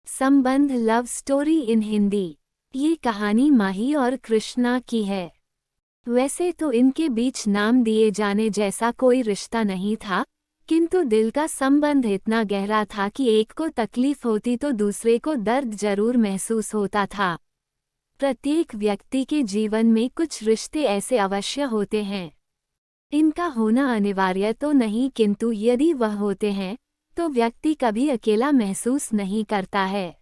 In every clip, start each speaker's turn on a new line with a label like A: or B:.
A: संबंध love story in Hindi. ये कहानी माही और कृष्णा की है। वैसे तो इनके बीच नाम दिए जाने जैसा कोई रिश्ता नहीं था, किंतु दिल का संबंध इतना गहरा था कि एक को तकलीफ होती तो दूसरे को दर्द जरूर महसूस होता था। प्रत्येक व्यक्ति के जीवन में कुछ रिश्ते ऐसे अवश्य होते हैं। इनका होना अनिवार्य तो नहीं, किंतु यदि वह होते हैं तो व्यक्ति कभी अकेला महसूस नहीं करता है।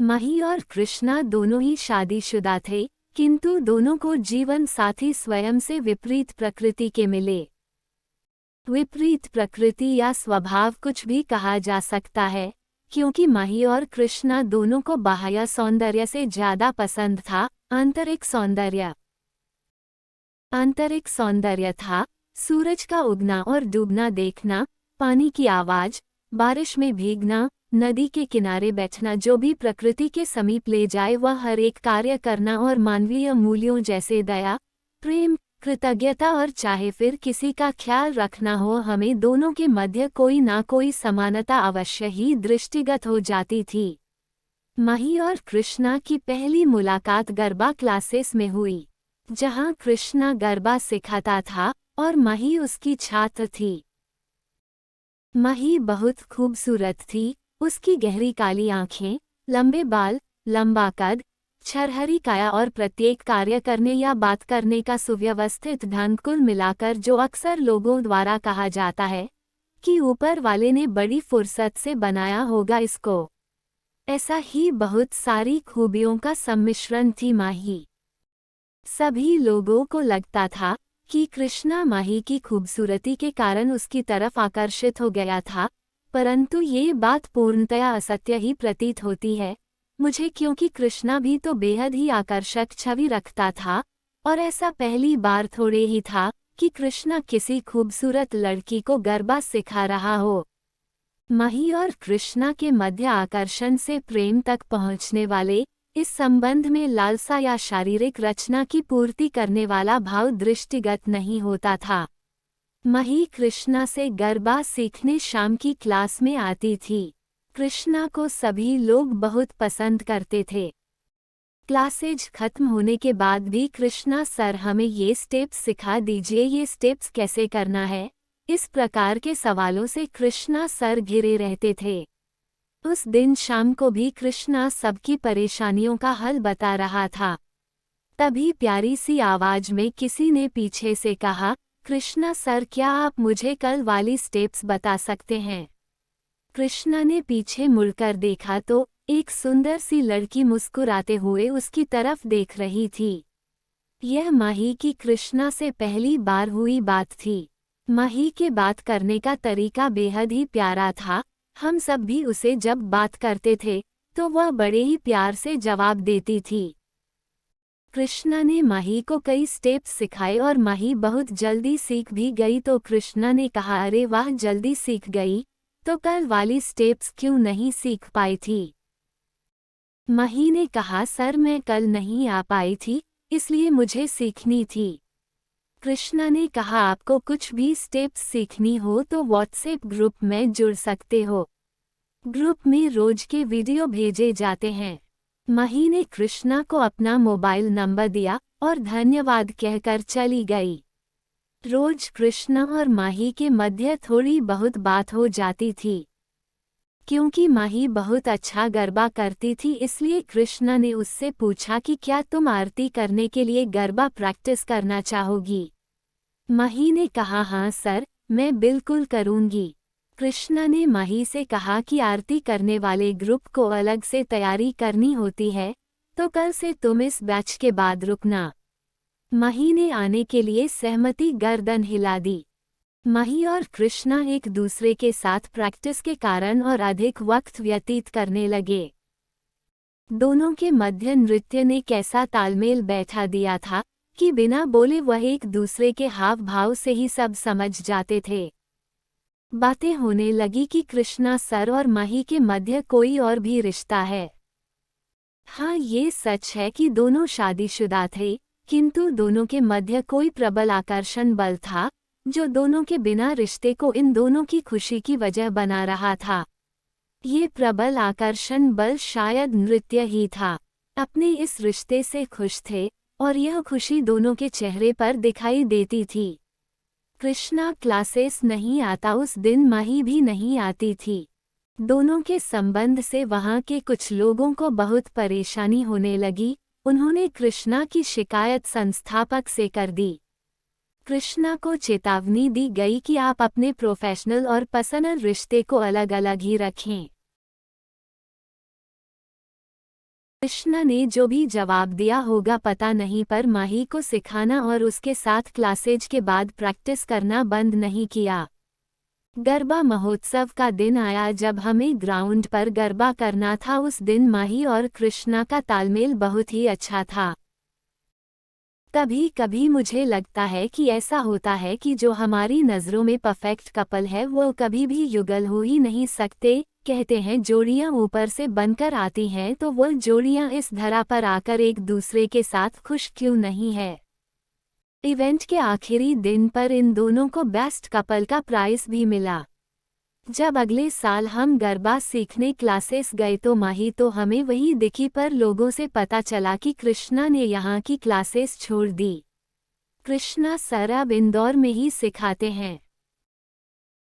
A: माही और कृष्णा दोनों ही शादीशुदा थे, किंतु दोनों को जीवन साथी स्वयं से विपरीत प्रकृति के मिले। विपरीत प्रकृति या स्वभाव कुछ भी कहा जा सकता है, क्योंकि माही और कृष्णा दोनों को बाह्य सौंदर्य से ज्यादा पसंद था आंतरिक सौंदर्य। आंतरिक सौंदर्य था सूरज का उगना और डूबना देखना, पानी की आवाज, बारिश में भीगना, नदी के किनारे बैठना, जो भी प्रकृति के समीप ले जाए वह हर एक कार्य करना, और मानवीय मूल्यों जैसे दया, प्रेम, कृतज्ञता और चाहे फिर किसी का ख्याल रखना हो, हमें दोनों के मध्य कोई ना कोई समानता अवश्य ही दृष्टिगत हो जाती थी। माही और कृष्णा की पहली मुलाकात गरबा क्लासेस में हुई, जहां कृष्णा गरबा सिखाता था और माही उसकी छात्र थी। माही बहुत खूबसूरत थी। उसकी गहरी काली आंखें, लंबे बाल, लंबा कद, छरहरी काया और प्रत्येक कार्य करने या बात करने का सुव्यवस्थित ढंग, कुल मिलाकर जो अक्सर लोगों द्वारा कहा जाता है कि ऊपर वाले ने बड़ी फुर्सत से बनाया होगा इसको, ऐसा ही बहुत सारी खूबियों का सम्मिश्रण थी माही। सभी लोगों को लगता था कि कृष्णा माही की खूबसूरती के कारण उसकी तरफ आकर्षित हो गया था, परंतु ये बात पूर्णतया असत्य ही प्रतीत होती है मुझे, क्योंकि कृष्णा भी तो बेहद ही आकर्षक छवि रखता था, और ऐसा पहली बार थोड़े ही था कि कृष्णा किसी खूबसूरत लड़की को गरबा सिखा रहा हो। माही और कृष्णा के मध्य आकर्षण से प्रेम तक पहुंचने वाले इस संबंध में लालसा या शारीरिक रचना की पूर्ति करने वाला भाव दृष्टिगत नहीं होता था। माही कृष्णा से गरबा सीखने शाम की क्लास में आती थी। कृष्णा को सभी लोग बहुत पसंद करते थे। क्लासेज खत्म होने के बाद भी कृष्णा सर हमें ये स्टेप्स सिखा दीजिए, ये स्टेप्स कैसे करना है, इस प्रकार के सवालों से कृष्णा सर घिरे रहते थे। उस दिन शाम को भी कृष्णा सबकी परेशानियों का हल बता रहा था। तभी प्यारी सी आवाज में किसी ने पीछे से कहा, कृष्णा सर, क्या आप मुझे कल वाली स्टेप्स बता सकते हैं? कृष्णा ने पीछे मुड़कर देखा तो एक सुंदर सी लड़की मुस्कुराते हुए उसकी तरफ देख रही थी। यह माही की कृष्णा से पहली बार हुई बात थी। माही के बात करने का तरीका बेहद ही प्यारा था। हम सब भी उसे जब बात करते थे तो वह बड़े ही प्यार से जवाब देती थी। कृष्णा ने माही को कई स्टेप्स सिखाए और माही बहुत जल्दी सीख भी गई, तो कृष्णा ने कहा, अरे वाह, जल्दी सीख गई, तो कल वाली स्टेप्स क्यों नहीं सीख पाई थी? माही ने कहा, सर मैं कल नहीं आ पाई थी, इसलिए मुझे सीखनी थी। कृष्णा ने कहा, आपको कुछ भी स्टेप्स सीखनी हो तो व्हाट्सएप ग्रुप में जुड़ सकते हो। ग्रुप में रोज के वीडियो भेजे जाते हैं। माही ने कृष्णा को अपना मोबाइल नंबर दिया और धन्यवाद कहकर चली गई। रोज कृष्णा और माही के मध्य थोड़ी बहुत बात हो जाती थी। क्योंकि माही बहुत अच्छा गरबा करती थी, इसलिए कृष्णा ने उससे पूछा कि क्या तुम आरती करने के लिए गरबा प्रैक्टिस करना चाहोगी? माही ने कहा, हाँ सर, मैं बिल्कुल करूंगी। कृष्णा ने माही से कहा कि आरती करने वाले ग्रुप को अलग से तैयारी करनी होती है, तो कल से तुम इस बैच के बाद रुकना। माही ने आने के लिए सहमति गर्दन हिला दी। माही और कृष्णा एक दूसरे के साथ प्रैक्टिस के कारण और अधिक वक्त व्यतीत करने लगे। दोनों के मध्य नृत्य ने कैसा तालमेल बैठा दिया था कि बिना बोले वह एक दूसरे के हाव भाव से ही सब समझ जाते थे। बातें होने लगी कि कृष्णा सर और माही के मध्य कोई और भी रिश्ता है। हाँ, ये सच है कि दोनों शादीशुदा थे, किंतु दोनों के मध्य कोई प्रबल आकर्षण बल था जो दोनों के बिना रिश्ते को इन दोनों की खुशी की वजह बना रहा था। ये प्रबल आकर्षण बल शायद नृत्य ही था। अपने इस रिश्ते से खुश थे और यह खुशी दोनों के चेहरे पर दिखाई देती थी। कृष्णा क्लासेस नहीं आता उस दिन माही भी नहीं आती थी। दोनों के संबंध से वहां के कुछ लोगों को बहुत परेशानी होने लगी। उन्होंने कृष्णा की शिकायत संस्थापक से कर दी। कृष्णा को चेतावनी दी गई कि आप अपने प्रोफेशनल और पर्सनल रिश्ते को अलग अलग ही रखें। कृष्णा ने जो भी जवाब दिया होगा पता नहीं, पर माही को सिखाना और उसके साथ क्लासेज के बाद प्रैक्टिस करना बंद नहीं किया। गरबा महोत्सव का दिन आया जब हमें ग्राउंड पर गरबा करना था। उस दिन माही और कृष्णा का तालमेल बहुत ही अच्छा था। कभी कभी मुझे लगता है कि ऐसा होता है कि जो हमारी नज़रों में परफेक्ट कपल है वो कभी भी युगल हो ही नहीं सकते। कहते हैं जोड़ियां ऊपर से बनकर आती हैं, तो वो जोड़ियां इस धरा पर आकर एक दूसरे के साथ खुश क्यों नहीं है। इवेंट के आखिरी दिन पर इन दोनों को बेस्ट कपल का प्राइज भी मिला। जब अगले साल हम गरबा सीखने क्लासेस गए तो माही तो हमें वही दिखी, पर लोगों से पता चला कि कृष्णा ने यहाँ की क्लासेस छोड़ दी। कृष्णा सर अब इंदौर में ही सिखाते हैं।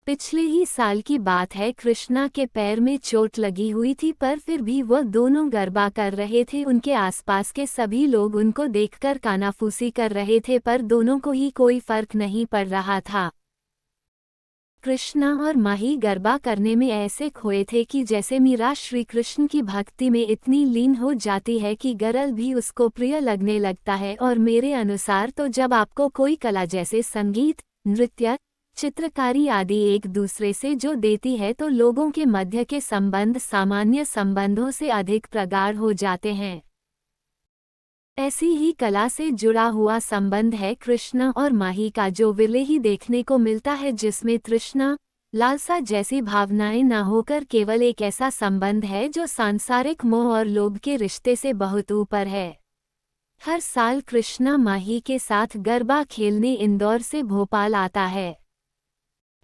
A: पिछले ही साल की बात है, कृष्णा के पैर में चोट लगी हुई थी, पर फिर भी वह दोनों गरबा कर रहे थे। उनके आसपास के सभी लोग उनको देखकर कानाफूसी कर रहे थे, पर दोनों को ही कोई फर्क नहीं पड़ रहा था। कृष्णा और माही गरबा करने में ऐसे खोए थे कि जैसे मीरा श्री कृष्ण की भक्ति में इतनी लीन हो जाती है कि गरल भी उसको प्रिय लगने लगता है। और मेरे अनुसार तो जब आपको कोई कला जैसे संगीत, नृत्य, चित्रकारी आदि एक दूसरे से जो देती है तो लोगों के मध्य के संबंध सामान्य संबंधों से अधिक प्रगाढ़ हो जाते हैं। ऐसी ही कला से जुड़ा हुआ संबंध है कृष्णा और माही का, जो विरले ही देखने को मिलता है, जिसमें तृष्णा, लालसा जैसी भावनाएं न होकर केवल एक ऐसा संबंध है जो सांसारिक मोह और लोभ के रिश्ते से बहुत ऊपर है। हर साल कृष्णा माही के साथ गरबा खेलने इंदौर से भोपाल आता है।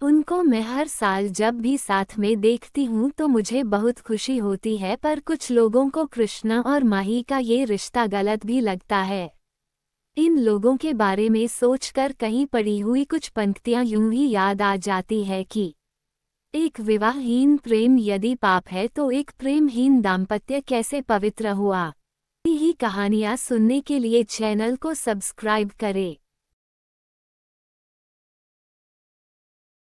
A: उनको मैं हर साल जब भी साथ में देखती हूँ तो मुझे बहुत खुशी होती है, पर कुछ लोगों को कृष्णा और माही का ये रिश्ता गलत भी लगता है। इन लोगों के बारे में सोचकर कहीं पड़ी हुई कुछ पंक्तियां यूं ही याद आ जाती है कि एक विवाहहीन प्रेम यदि पाप है तो एक प्रेमहीन दाम्पत्य कैसे पवित्र हुआ। यही कहानियां सुनने के लिए चैनल को सब्सक्राइब करें।